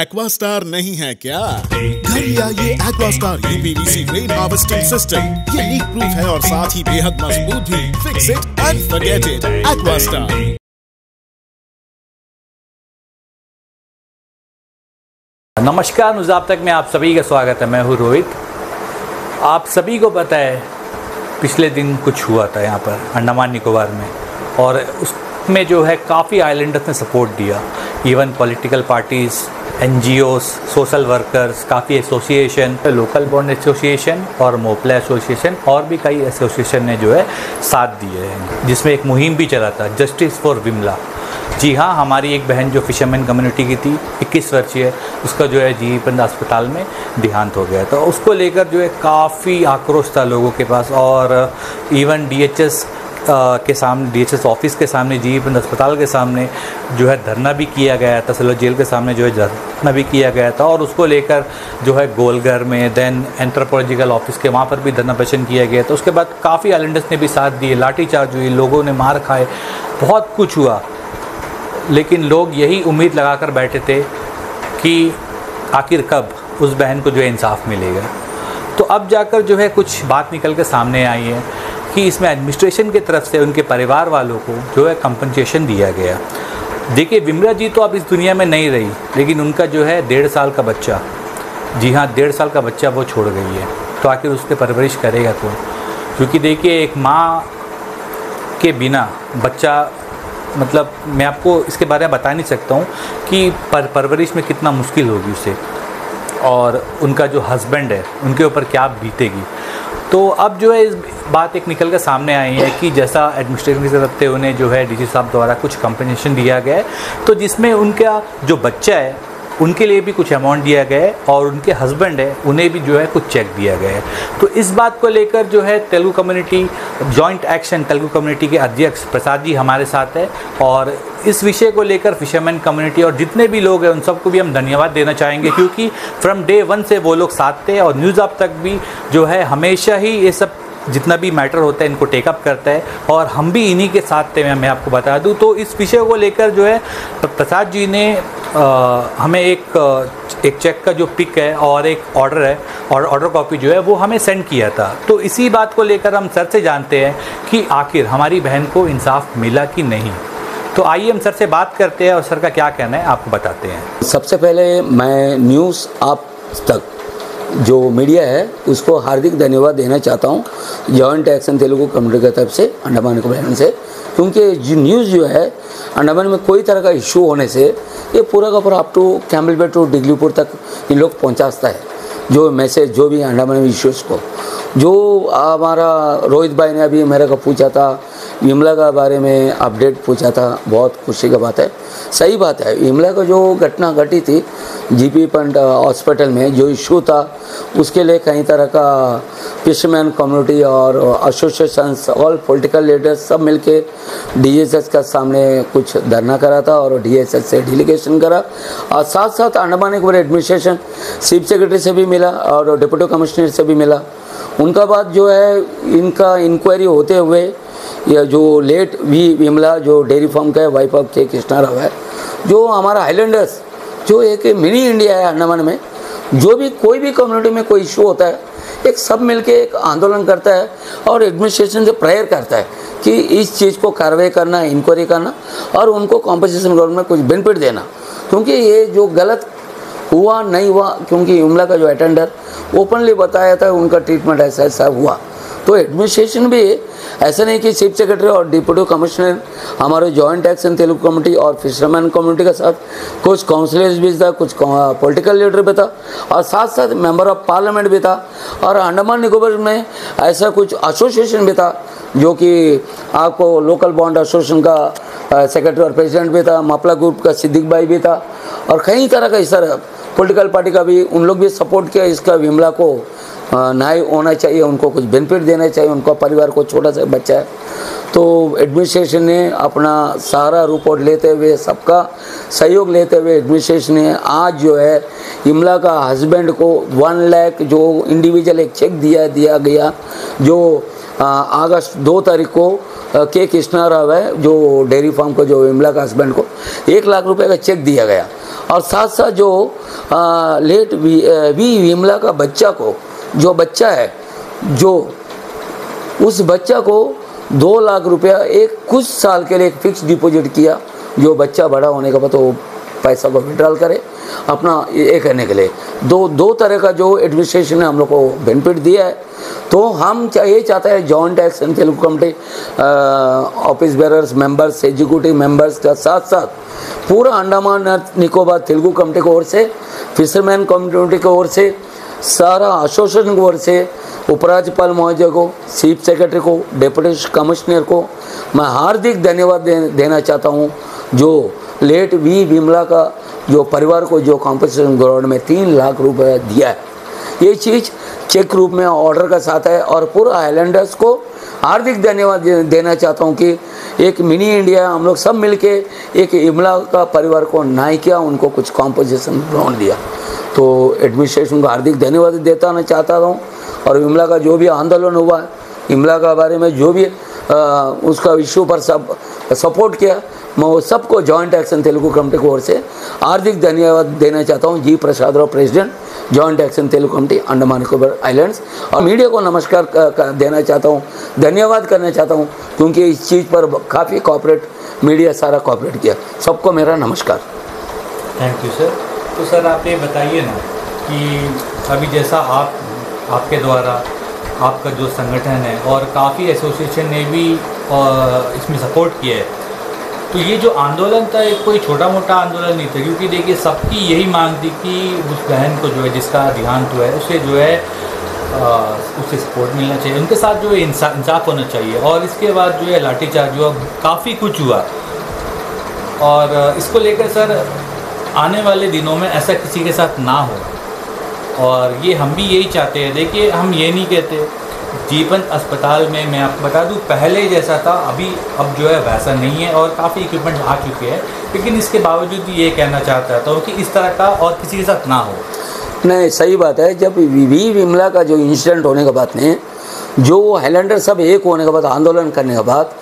Aquastar नहीं है क्या? घर ले आइए Aquastar UPVC rain harvesting system. ये लीक प्रूफ है और साथ ही बेहद मजबूत भी। Fix it and forget it. Aquastar. नमस्कार, न्यूज़ आप तक में आप सभी का स्वागत है। मैं हूँ रोहित। आप सभी को पता है पिछले दिन कुछ हुआ था यहाँ पर अंडमान निकोबार में, और उसमें जो है काफ़ी आइलैंडर्स ने सपोर्ट दिया। Even political parties, NGOs, social workers, काफ़ी एसोसिएशन, लोकल बॉन्ड एसोसिएशन और मोपला एसोसिएशन और भी कई एसोसिएशन ने जो है साथ दिए हैं, जिसमें एक मुहिम भी चला था, जस्टिस फॉर विमला। जी हाँ, हमारी एक बहन जो फिशरमैन कम्युनिटी की थी, 21 वर्षीय, उसका जो है जीबी पंत अस्पताल में देहांत हो गया। तो उसको लेकर जो है काफ़ी आक्रोश था लोगों के पास, और इवन DHS के सामने, DHS ऑफिस के सामने, जीबी पंत अस्पताल के सामने जो है धरना भी किया गया था। सलो जेल के सामने जो है धरना भी किया गया था, और उसको लेकर जो है गोलघर में, देन एंथ्रोपोलॉजिकल ऑफिस के वहाँ पर भी धरना प्रदर्शन किया गया। तो उसके बाद काफ़ी आइलैंडर्स ने भी साथ दिए, लाठीचार्ज हुई, लोगों ने मार खाए, बहुत कुछ हुआ। लेकिन लोग यही उम्मीद लगाकर बैठे थे कि आखिर कब उस बहन को जो है इंसाफ मिलेगा। तो अब जाकर जो है कुछ बात निकल के सामने आई है कि इसमें एडमिनिस्ट्रेशन की तरफ से उनके परिवार वालों को जो है कंपनसेशन दिया गया। देखिए, विमला जी तो अब इस दुनिया में नहीं रही, लेकिन उनका जो है 1.5 साल का बच्चा, जी हाँ 1.5 साल का बच्चा वो छोड़ गई है। तो आखिर उसकी परवरिश करेगा कौन? क्योंकि देखिए, एक माँ के बिना बच्चा, मतलब मैं आपको इसके बारे में बता नहीं सकता हूँ कि परवरिश में कितना मुश्किल होगी उसे, और उनका जो हस्बैंड है उनके ऊपर क्या बीतेगी। तो अब जो है इस बात एक निकल कर सामने आई है कि जैसा एडमिनिस्ट्रेशन की तरफ से उन्हें जो है DG साहब द्वारा कुछ कंपनसेशन दिया गया है, तो जिसमें उनका जो बच्चा है उनके लिए भी कुछ अमाउंट दिया गया है, और उनके हस्बैंड है उन्हें भी जो है कुछ चेक दिया गया है। तो इस बात को लेकर जो है Telugu community joint action Telugu community के अध्यक्ष प्रसाद जी हमारे साथ है, और इस विषय को लेकर फिशरमैन कम्युनिटी और जितने भी लोग हैं उन सबको भी हम धन्यवाद देना चाहेंगे, क्योंकि फ्रॉम डे 1 से वो लोग साथ थे, और न्यूज़ आप तक भी जो है हमेशा ही ये सब जितना भी मैटर होता है इनको टेकअप करता है, और हम भी इन्हीं के साथ थे। मैं आपको बता दूं, तो इस विषय को लेकर जो है प्रसाद जी ने हमें एक चेक का जो पिक है और एक ऑर्डर है, और ऑर्डर कॉपी जो है वो हमें सेंड किया था। तो इसी बात को लेकर हम सर से जानते हैं कि आखिर हमारी बहन को इंसाफ मिला कि नहीं। तो आइए हम सर से बात करते हैं और सर का क्या कहना है आपको बताते हैं। सबसे पहले मैं न्यूज़ आप तक जो मीडिया है उसको हार्दिक धन्यवाद देना चाहता हूँ, जॉइंट एक्शन तेलुगु कम्युनिटी की तरफ से, अंडमान निकोबार से, क्योंकि जो न्यूज़ जो है अंडमान में कोई तरह का इशू होने से ये पूरा का पूरा up to Campbell Bay to Diglipur तक इन लोग पहुँचाता है जो मैसेज, जो भी अंडमान में इश्यूज़ को। जो हमारा रोहित भाई ने अभी मेरे को पूछा था, विमला का बारे में अपडेट पूछा था, बहुत खुशी का बात है। सही बात है, विमला को जो घटना घटी थी जीबी पंत हॉस्पिटल में, जो इशू था उसके लिए कई तरह का फिशरमैन कम्युनिटी और एसोसिएशंस, ऑल पॉलिटिकल लीडर्स सब मिलके DHS का सामने कुछ धरना करा था, और DHS से डेलीगेशन करा, और साथ साथ Andaman Nicobar administration chief secretary से भी मिला और डिप्टी कमिश्नर से भी मिला। उनका बाद जो है इनका इंक्वायरी होते हुए, या जो लेट विमला जो डेयरी फार्म का है, वाइफ ऑफ के कृष्णा राव है, जो हमारा आइलैंडर्स जो एक मिनी इंडिया है अंडमान में, जो भी कोई भी कम्युनिटी में कोई इशू होता है एक सब मिलके एक आंदोलन करता है, और एडमिनिस्ट्रेशन से प्रेयर करता है कि इस चीज़ को कार्रवाई करना, इंक्वायरी करना, और उनको कॉम्पनसेशन गवर्नमेंट कुछ बेनिफिट देना, क्योंकि ये जो गलत हुआ नहीं हुआ, क्योंकि विमला का जो अटेंडर ओपनली बताया था उनका ट्रीटमेंट ऐसा ऐसा हुआ। तो एडमिनिस्ट्रेशन भी ऐसा नहीं कि चीफ सेक्रेटरी और डिप्टी कमिश्नर, हमारे जॉइंट एक्शन तेलुगु कम्युनिटी और फिशरमैन कम्युनिटी के साथ कुछ काउंसिलर्स भी था, कुछ पॉलिटिकल लीडर भी था, और साथ साथ मेंबर ऑफ पार्लियामेंट भी था, और अंडमान निकोबार में ऐसा कुछ एसोसिएशन भी था, जो कि आपको लोकल बॉन्ड एसोसिएशन का सेक्रेटरी और प्रेसिडेंट भी था, मापला ग्रुप का सिद्दीक भाई भी था, और कई तरह का इस तरह पॉलिटिकल पार्टी का भी उन लोग भी सपोर्ट किया। इसका विमला को न्याय होना चाहिए, उनको कुछ बेनिफिट देना चाहिए, उनका परिवार को छोटा सा बच्चा है। तो एडमिनिस्ट्रेशन ने अपना सारा रिपोर्ट लेते हुए, सबका सहयोग लेते हुए एडमिनिस्ट्रेशन ने आज जो है इमला का हस्बैंड को 1 लाख जो इंडिविजुअल एक चेक दिया गया, जो अगस्त 2 तारीख को के कृष्णा राव है जो डेयरी फार्म को, जो इमला का हस्बैंड को 1 लाख रुपए का चेक दिया गया। और साथ साथ जो लेट वी विमला का बच्चा को, जो बच्चा है, जो उस बच्चा को 2 लाख रुपया एक कुछ साल के लिए एक फिक्स डिपॉजिट किया, जो बच्चा बड़ा होने के बाद वो पैसा को विड्रॉल करे अपना ये करने के लिए। दो तरह का जो एडमिनिस्ट्रेशन ने हम लोग को बेनिफिट दिया है। तो हम ये चाहते हैं joint action Telugu committee office bearers members, executive members का साथ साथ पूरा अंडमान निकोबार तेलुगु कमेटी की ओर से, फिशरमैन कम्युनिटी की ओर से, सारा एसोसिएशन की ओर से, उपराज्यपाल महोदय को, चीफ सेक्रेटरी को, डिप्टी कमिश्नर को मैं हार्दिक धन्यवाद देना चाहता हूँ, जो लेट वी विमला का जो परिवार को जो कॉम्पनसेशन ग्राउंड में 3 लाख रुपए दिया है। ये चीज़ चेक रूप में ऑर्डर का साथ है। और पूरा आइलैंडर्स को हार्दिक धन्यवाद देना चाहता हूँ कि एक मिनी इंडिया हम लोग सब मिलके एक इमला का परिवार को न्याय किया, उनको कुछ कॉम्पनसेशन ग्राउंड दिया। तो एडमिनिस्ट्रेशन को हार्दिक धन्यवाद देता चाहता हूँ। और इमला का जो भी आंदोलन हुआ, इमला का बारे में जो भी उसका इशू पर सब सपोर्ट किया, मैं वो सबको जॉइंट एक्शन तेलुगु कमेटी की ओर से हार्दिक धन्यवाद देना चाहता हूँ। G Prasad Rao, president joint action Telugu committee Andaman Nicobar islands. और मीडिया को नमस्कार देना चाहता हूँ, धन्यवाद करना चाहता हूँ, क्योंकि इस चीज़ पर काफ़ी कॉपरेट मीडिया सारा कॉपरेट किया। सबको मेरा नमस्कार। Thank you sir. तो सर आप ये बताइए ना कि अभी जैसा आपके द्वारा आपका जो संगठन है और काफ़ी एसोसिएशन ने भी इसमें सपोर्ट किया है, तो ये जो आंदोलन था एक कोई छोटा मोटा आंदोलन नहीं था, क्योंकि देखिए सबकी यही मांग थी कि उस बहन को जो है जिसका देहांत हुआ है उसे जो है उसे सपोर्ट मिलना चाहिए, उनके साथ जो है इंसाफ होना चाहिए। और इसके बाद जो है लाठीचार्ज हुआ, काफ़ी कुछ हुआ। और इसको लेकर सर आने वाले दिनों में ऐसा किसी के साथ ना हो, और ये हम भी यही चाहते हैं। देखिए हम ये नहीं कहते, जीवन अस्पताल में मैं आपको बता दूं पहले जैसा था अब जो है वैसा नहीं है, और काफ़ी इक्विपमेंट आ चुके हैं, लेकिन इसके बावजूद ये कहना चाहता हूँ कि इस तरह का और किसी के साथ ना हो। नहीं, सही बात है। जब वी विमला का जो इंसिडेंट होने के बाद में, जो हाईलैंडर सब एक होने के बाद, आंदोलन करने के बाद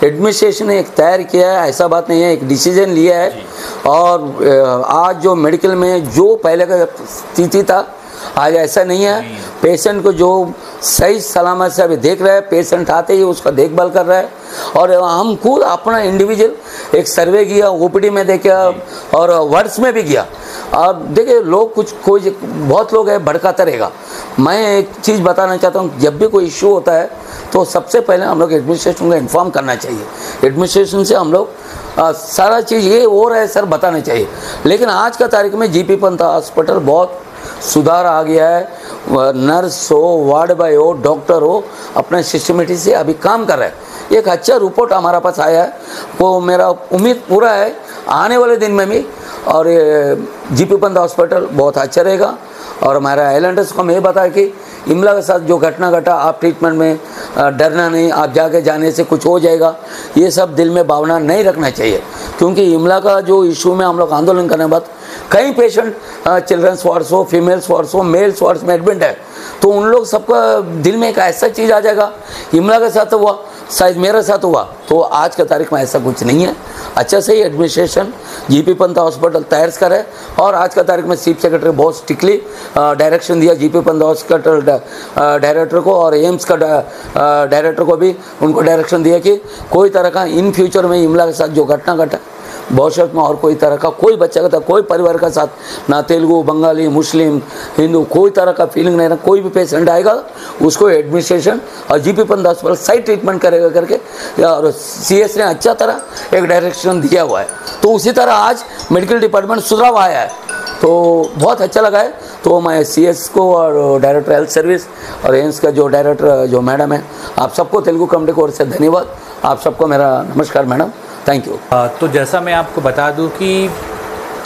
एडमिनिस्ट्रेशन ने एक तैयार किया है, ऐसा बात नहीं है, एक डिसीजन लिया है। और आज जो मेडिकल में जो पहले का स्थिति था आज ऐसा नहीं है। पेशेंट को जो सही सलामत से अभी देख रहा है, पेशेंट आते ही उसका देखभाल कर रहा है। और हम खुद अपना इंडिविजुअल एक सर्वे किया, ओपीडी में देखा और वर्ड्स में भी किया। और देखिए लोग कोई बहुत लोग हैं भड़काता रहेगा। मैं एक चीज़ बताना चाहता हूँ, जब भी कोई इशू होता है तो सबसे पहले हम लोग एडमिनिस्ट्रेशन को इन्फॉर्म करना चाहिए। एडमिनिस्ट्रेशन से हम लोग सारा चीज़ ये हो रहा है सर बताना चाहिए। लेकिन आज का तारीख में जीपी पंत हॉस्पिटल बहुत सुधार आ गया है। नर्स हो, वार्ड बॉय हो, डॉक्टर हो, अपने सिस्टमेटिक से अभी काम कर रहा है। एक अच्छा रिपोर्ट हमारा पास आया है, वो मेरा उम्मीद पूरा है आने वाले दिन में भी। और जीपी पंत हॉस्पिटल बहुत अच्छा रहेगा। और हमारा आइलैंडर्स को मैं ये बताया कि इमला के साथ जो घटना घटा, आप ट्रीटमेंट में डरना नहीं, आप जाके जाने से कुछ हो जाएगा, ये सब दिल में भावना नहीं रखना चाहिए। क्योंकि इमला का जो इशू में हम लोग आंदोलन करने के बाद कई पेशेंट चिल्ड्रंस वार्ड्स हो, फीमेल्स वार्ड्स हो, मेल्स वार्ड्स में एडमिट है, तो उन लोग सबका दिल में एक ऐसा चीज़ आ जाएगा, इमला के साथ हुआ शायद मेरे साथ हुआ। तो आज का तारीख में ऐसा कुछ नहीं है। अच्छा से ही एडमिनिस्ट्रेशन जीपी पंत हॉस्पिटल तैयार करे। और आज का तारीख में चीफ सेक्रेटरी बहुत स्ट्रिक्टली डायरेक्शन दिया जीपी पंत हॉस्पिटल डायरेक्टर को और एम्स का डायरेक्टर को भी उनको डायरेक्शन दिया कि कोई तरह का इन फ्यूचर में इमला के साथ जो घटना घटा भविष्य में और कोई तरह का कोई बच्चा का कोई परिवार का साथ ना तेलुगु, बंगाली, मुस्लिम, हिंदू कोई तरह का फीलिंग नहीं रहा। कोई भी पेशेंट आएगा उसको एडमिनिस्ट्रेशन और जीपी पंत हॉस्पिटल सही ट्रीटमेंट करेगा करके और सीएस ने अच्छा तरह एक डायरेक्शन दिया हुआ है। तो उसी तरह आज मेडिकल डिपार्टमेंट सुधरा हुआ है, तो बहुत अच्छा लगा है। तो मैं सीएस को और डायरेक्टर हेल्थ सर्विस और एम्स का जो डायरेक्टर जो मैडम है, आप सबको तेलुगु कमेटी की ओर से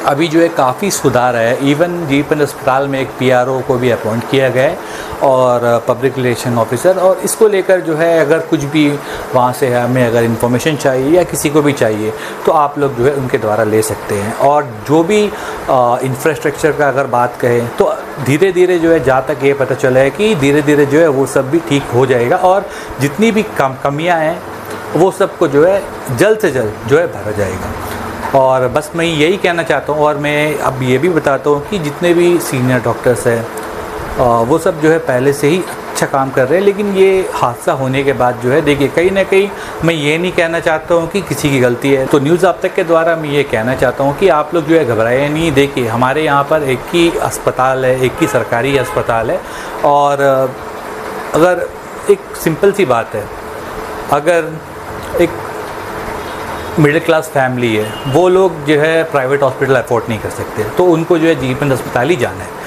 अभी जो है काफ़ी सुधार है। इवन जीपन अस्पताल में एक PRO को भी अपॉइंट किया गया है और पब्लिक रिलेशन ऑफिसर, और इसको लेकर जो है अगर कुछ भी वहाँ से हमें अगर इन्फॉर्मेशन चाहिए या किसी को भी चाहिए तो आप लोग जो है उनके द्वारा ले सकते हैं। और जो भी इंफ्रास्ट्रक्चर का अगर बात करें तो धीरे धीरे जो है जहाँ तक ये पता चला है कि धीरे धीरे जो है वो सब भी ठीक हो जाएगा और जितनी भी कमियाँ हैं वो सबको जो है जल्द से जल्द जो है भरा जाएगा। और बस मैं यही कहना चाहता हूँ। और मैं अब ये भी बताता हूँ कि जितने भी सीनियर डॉक्टर्स हैं वो सब जो है पहले से ही अच्छा काम कर रहे हैं, लेकिन ये हादसा होने के बाद जो है देखिए कहीं ना कहीं मैं ये नहीं कहना चाहता हूँ कि किसी की गलती है। तो न्यूज़ आप तक के द्वारा मैं ये कहना चाहता हूँ कि आप लोग जो है घबराए नहीं। देखिए हमारे यहाँ पर एक ही अस्पताल है, एक ही सरकारी अस्पताल है। और अगर एक सिंपल सी बात है, अगर एक मिडिल क्लास फैमिली है वो लोग जो है प्राइवेट हॉस्पिटल अफोर्ड नहीं कर सकते तो उनको जो है जीपन अस्पताल ही जाना है।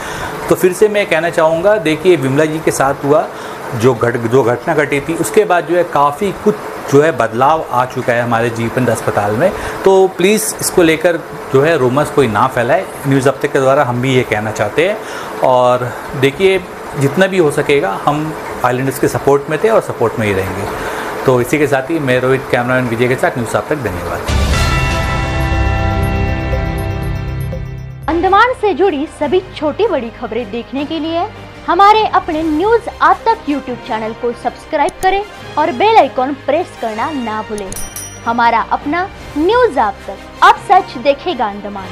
तो फिर से मैं कहना चाहूँगा, देखिए विमला जी के साथ हुआ जो घटना घटी थी उसके बाद जो है काफ़ी कुछ जो है बदलाव आ चुका है हमारे जीपन अस्पताल में। तो प्लीज़ इसको लेकर जो है रूमर्स कोई ना फैलाए। न्यूज़ अब तक के द्वारा हम भी ये कहना चाहते हैं। और देखिए जितना भी हो सकेगा हम आइलैंडर्स के सपोर्ट में थे और सपोर्ट में ही रहेंगे। तो इसी के साथ ही मैं रोहित कैमरामैन विजय के साथ न्यूज़ अब तक। धन्यवाद। अंडमान से जुड़ी सभी छोटी बड़ी खबरें देखने के लिए हमारे अपने न्यूज़ आज तक यूट्यूब चैनल को सब्सक्राइब करें और बेल आइकॉन प्रेस करना ना भूलें। हमारा अपना न्यूज़ आज तक, अब सच देखेगा अंडमान।